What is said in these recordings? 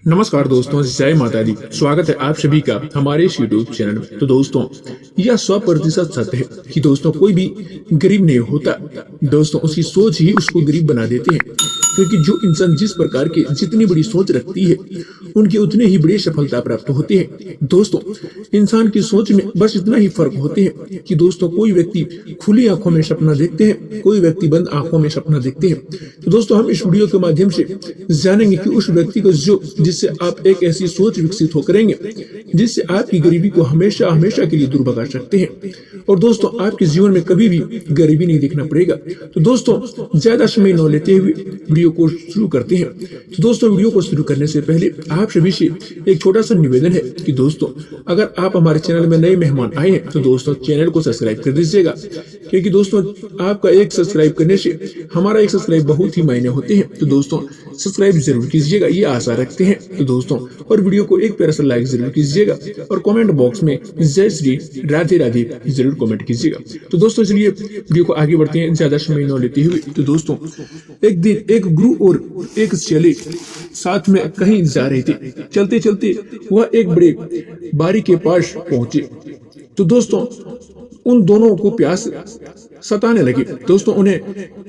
नमस्कार दोस्तों, जय माता दी। स्वागत है आप सभी का हमारे इस यूट्यूब चैनल में। तो दोस्तों, यह 100% सत्य है कि दोस्तों कोई भी गरीब नहीं होता। दोस्तों, उसकी सोच ही उसको गरीब बना देते हैं, क्योंकि जो इंसान जिस प्रकार की जितनी बड़ी सोच रखती है उनकी उतनी ही बड़ी सफलता प्राप्त होती है। दोस्तों, इंसान की सोच में बस इतना ही फर्क होते हैं कि दोस्तों कोई व्यक्ति खुली आंखों में सपना देखते हैं, कोई व्यक्ति बंद आंखों में सपना देखते हैं। तो दोस्तों, हम इस वीडियो के माध्यम से जानेंगे कि उस व्यक्ति को जिससे आप एक ऐसी सोच विकसित हो करेंगे जिससे आपकी गरीबी को हमेशा हमेशा के लिए दूर भगा सकते हैं, और दोस्तों आपके जीवन में कभी भी गरीबी नहीं देखना पड़ेगा। तो दोस्तों, ज्यादा समय न लेते हुए वीडियो को शुरू करते हैं। तो दोस्तों, वीडियो को शुरू करने से पहले आप सभी से एक छोटा सा निवेदन है कि दोस्तों, अगर आप हमारे चैनल में नए मेहमान आए हैं तो दोस्तों चैनल को सब्सक्राइब कर दीजिएगा, क्योंकि दोस्तों आपका एक सब्सक्राइब करने से हमारा एक सब्सक्राइब बहुत ही मायने होते हैं। तो दोस्तों सब्सक्राइब जरूर कीजिएगा, ये आशा रखते हैं। तो दोस्तों, और वीडियो को एक प्यारा सा लाइक जरूर कीजिएगा, और कमेंट बॉक्स में जय श्री राधे राधे जरूर कमेंट कीजिएगा। तो दोस्तों चलिए वीडियो को आगे बढ़ते हैं, ज्यादा समय न लेते हुए। तो दोस्तों, एक दिन एक गुरु और एक चेले साथ में कहीं जा रहे थे। चलते चलते वह एक बड़े बारी के पास पहुंचे। तो दोस्तों उन दोनों को प्यास सताने लगी। दोस्तों, उन्हें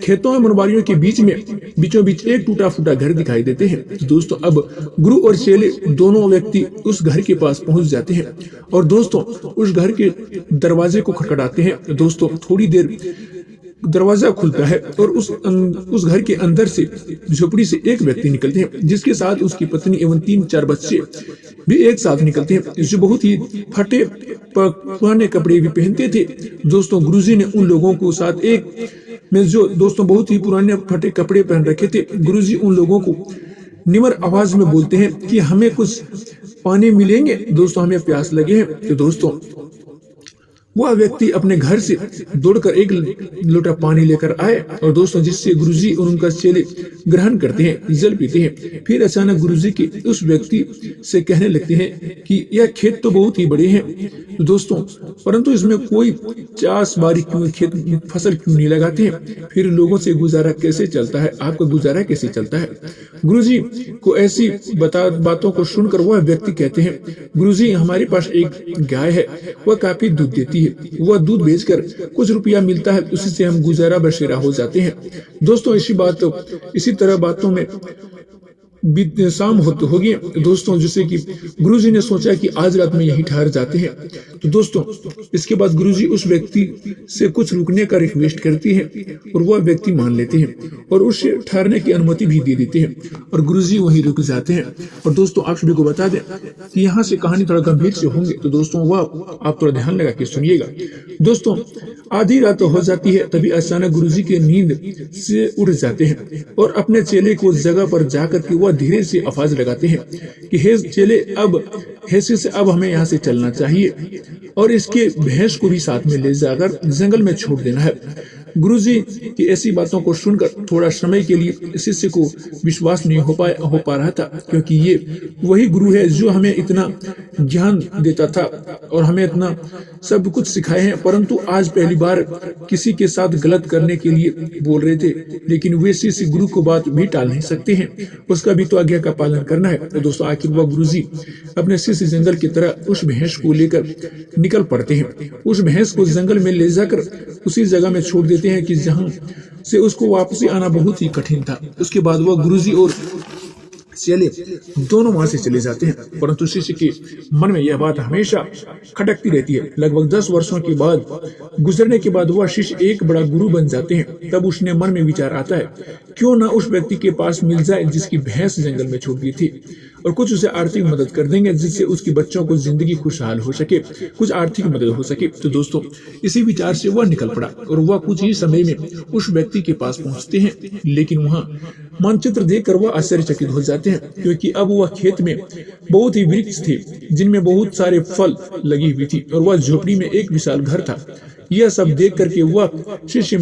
खेतों और मनबारियों के बीचों बीच एक टूटा फूटा घर दिखाई देते हैं। तो दोस्तों, अब गुरु और चेले दोनों व्यक्ति उस घर के पास पहुंच जाते हैं, और दोस्तों उस घर के दरवाजे को खटखटाते हैं। तो दोस्तों थोड़ी देर दरवाजा खुलता है और उस घर के अंदर से झोपड़ी से एक व्यक्ति निकलते हैं, जिसके साथ उसकी पत्नी एवं 3-4 बच्चे भी एक साथ निकलते हैं, जो बहुत ही फटे पुराने कपड़े भी पहनते थे। दोस्तों, गुरुजी ने उन लोगों को साथ एक में जो दोस्तों बहुत ही पुराने फटे कपड़े पहन रखे थे, गुरुजी उन लोगों को निम्र आवाज में बोलते हैं कि हमें कुछ पानी मिलेंगे, दोस्तों हमें प्यास लगे हैं। तो दोस्तों वह व्यक्ति अपने घर से दौड़कर एक लोटा पानी लेकर आए, और दोस्तों जिससे गुरुजी और उनका चेले ग्रहण करते हैं, जल पीते हैं। फिर अचानक गुरुजी की उस व्यक्ति से कहने लगते हैं कि यह खेत तो बहुत ही बड़े हैं दोस्तों, परंतु इसमें कोई चास बारी क्यों खेत फसल क्यों नहीं लगाते हैं? फिर लोगों से गुजारा कैसे चलता है? आपका गुजारा कैसे चलता है? गुरुजी को ऐसी बातों को सुनकर वह व्यक्ति कहते हैं, गुरुजी हमारे पास एक गाय है, वह काफी दूध देती है, वह दूध बेचकर कुछ रुपया मिलता है, उसी से हम गुजारा बसेरा हो जाते हैं। दोस्तों इसी तरह बातों में शाम होगी। दोस्तों जैसे कि गुरुजी ने सोचा कि आज रात में यहीं ठहर जाते हैं। तो दोस्तों इसके बाद गुरुजी उस व्यक्ति से कुछ रुकने का रिक्वेस्ट करती है, और वह व्यक्ति मान लेते हैं और उसे ठहरने की अनुमति भी दे देते हैं, और गुरुजी वहीं रुक जाते हैं। और दोस्तों आप सभी को बता दें कि यहाँ से कहानी थोड़ा गंभीर से होंगे, तो दोस्तों वह आप थोड़ा ध्यान लगा के सुनिएगा। दोस्तों आधी रात हो जाती है, तभी अचानक गुरुजी के नींद से उठ जाते हैं और अपने चेले को जगह पर जाकर के वह धीरे से आवाज लगाते हैं कि हे चेले, अब हमें यहाँ से चलना चाहिए, और इसके भैंस को भी साथ में ले जाकर जंगल में छोड़ देना है। गुरुजी की ऐसी बातों को सुनकर थोड़ा समय के लिए शिष्य को विश्वास नहीं हो पा रहा था, क्योंकि ये वही गुरु है जो हमें इतना ज्ञान देता था और हमें इतना सब कुछ सिखाए हैं, परंतु आज पहली बार किसी के साथ गलत करने के लिए बोल रहे थे। लेकिन वे शिष्य गुरु को बात भी टाल नहीं सकते हैं, उसका भी तो आज्ञा का पालन करना है। तो दोस्तों आखिर वह गुरुजी अपने शिष्य जंगल की तरह उस भैंस को लेकर निकल पड़ते हैं। उस भैंस को जंगल में ले जाकर उसी जगह में छोड़ देते हैं कि जहां से उसको वापसी आना बहुत ही कठिन था। उसके बाद वह गुरुजी और चेले दोनों वहां से चले जाते हैं, परंतु शिष्य के मन में यह बात हमेशा खटकती रहती है। लगभग 10 वर्षों के बाद गुजरने के बाद वह शिष्य एक बड़ा गुरु बन जाते हैं। तब उसने मन में विचार आता है, क्यों ना उस व्यक्ति के पास मिल जाए जिसकी भैंस जंगल में छूट गई थी, और कुछ उसे आर्थिक मदद कर देंगे जिससे उसके बच्चों को जिंदगी खुशहाल हो सके, कुछ आर्थिक मदद हो सके। तो दोस्तों इसी विचार से वह निकल पड़ा, और वह कुछ ही समय में उस व्यक्ति के पास पहुंचते हैं। लेकिन वहां मानचित्र देखकर वह आश्चर्यचकित हो जाते हैं, क्योंकि अब वह खेत में बहुत ही वृक्ष थे जिनमें बहुत सारे फल लगी हुई थी, और वह झोपड़ी में एक विशाल घर था। यह सब देख करके वह शिष्य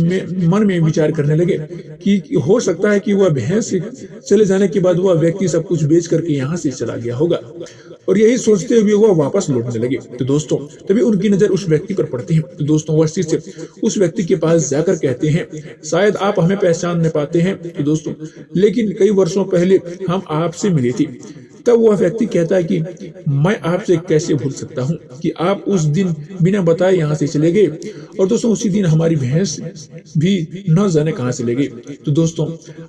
मन में विचार करने लगे कि हो सकता है कि वह भैंस से चले जाने के बाद वह व्यक्ति सब कुछ बेच करके यहाँ से चला गया होगा, और यही सोचते हुए वह वापस लौटने लगे। तो दोस्तों तभी उनकी नजर उस व्यक्ति पर पड़ती है। तो दोस्तों वह शिष्य उस व्यक्ति के पास जाकर कहते हैं, शायद आप हमें पहचान नहीं पाते हैं तो दोस्तों, लेकिन कई वर्षों पहले हम आपसे मिले थे। तब वह व्यक्ति कहता है कि मैं आपसे कैसे भूल सकता हूँ कि आप उस दिन बिना बताए यहाँ से चले गए, और दोस्तों उसी दिन हमारी भैंस भी न जाने कहाँ से ले गई। तो दोस्तों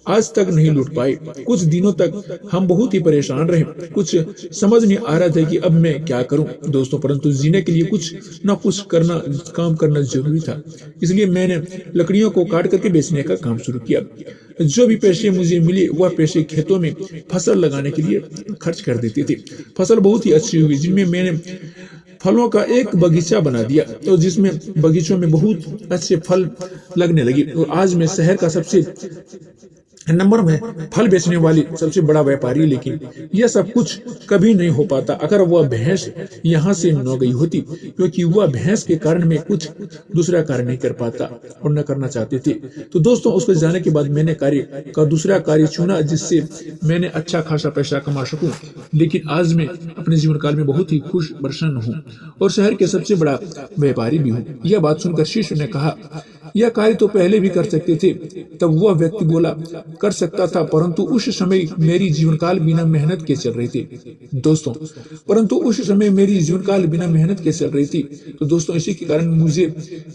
आज तक नहीं लौट पाए। कुछ दिनों तक हम बहुत ही परेशान रहे, कुछ समझ नहीं आ रहा था कि अब मैं क्या करूं दोस्तों, परंतु जीने के लिए कुछ न कुछ काम करना जरूरी था। इसलिए मैंने लकड़ियों को काट करके बेचने का काम शुरू किया। जो भी पैसे मुझे मिले वह पैसे खेतों में फसल लगाने के लिए खर्च कर देते थे। फसल बहुत ही अच्छी हुई, जिनमें मैंने फलों का एक बगीचा बना दिया, तो जिसमें बगीचों में बहुत अच्छे फल लगने लगे। और आज मैं शहर का सबसे नंबर में फल बेचने वाली सबसे बड़ा व्यापारी। लेकिन यह सब कुछ कभी नहीं हो पाता अगर वह भैंस यहाँ से न गई होती, क्योंकि वह भैंस के कारण मैं कुछ दूसरा कार्य नहीं कर पाता और न करना चाहते थे। तो दोस्तों उसको जाने के बाद मैंने दूसरा कार्य चुना, जिससे मैंने अच्छा खासा पैसा कमा सकूं। लेकिन आज मैं अपने जीवन काल में बहुत ही खुश प्रसन्न हूँ और शहर के सबसे बड़ा व्यापारी भी हूँ। यह बात सुनकर शिष्य ने कहा, यह कार्य तो पहले भी कर सकते थे। तब वह व्यक्ति बोला, कर सकता था, परंतु उस समय मेरी जीवन काल बिना मेहनत के चल रही थी। दोस्तों परंतु उस समय मेरी जीवन काल बिना मेहनत के चल रही थी। तो दोस्तों इसी के कारण मुझे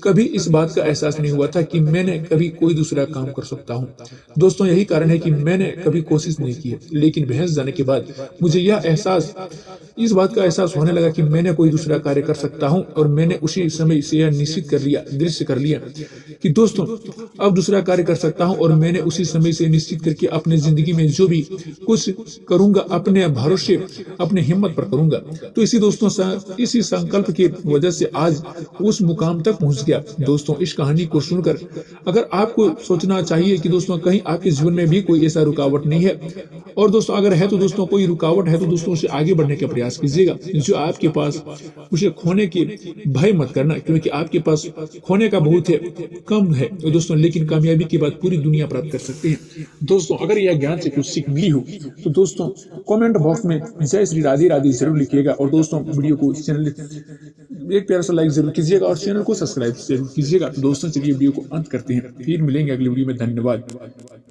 कभी इस बात का एहसास नहीं हुआ था कि मैंने कभी कोई दूसरा काम कर सकता हूँ। दोस्तों यही कारण है कि मैंने कभी कोशिश नहीं की है। लेकिन भैंस जाने के बाद मुझे इस बात का एहसास होने लगा कि मैंने कोई दूसरा कार्य कर सकता हूँ, और मैंने उसी समय से यह निश्चित कर लिया कि दोस्तों अब दूसरा कार्य कर सकता हूँ, और मैंने उसी समय से निश्चित करके अपने जिंदगी में जो भी कुछ करूंगा अपने भरोसे अपने हिम्मत पर करूंगा। तो इसी संकल्प की वजह से आज उस मुकाम तक पहुंच गया। दोस्तों इस कहानी को सुनकर अगर आपको सोचना चाहिए कि दोस्तों कहीं आपके जीवन में भी कोई ऐसा रुकावट नहीं है, और दोस्तों अगर है तो दोस्तों कोई रुकावट है तो दोस्तों उसे आगे बढ़ने का प्रयास कीजिएगा। जो आपके पास उसे खोने के भय मत करना, क्योंकि आपके पास खोने का बहुत है, कम है तो दोस्तों, लेकिन कामयाबी के बाद पूरी दुनिया प्राप्त कर सकते हैं। दोस्तों अगर यह ज्ञान से कुछ सीख मिली हो तो दोस्तों कमेंट बॉक्स में जय श्री राधे राधे जरूर लिखिएगा, और दोस्तों वीडियो को चैनल एक प्यारा सा लाइक जरूर कीजिएगा और चैनल को सब्सक्राइब जरूर कीजिएगा। दोस्तों चलिए वीडियो को अंत करते हैं, फिर मिलेंगे अगली वीडियो में। धन्यवाद।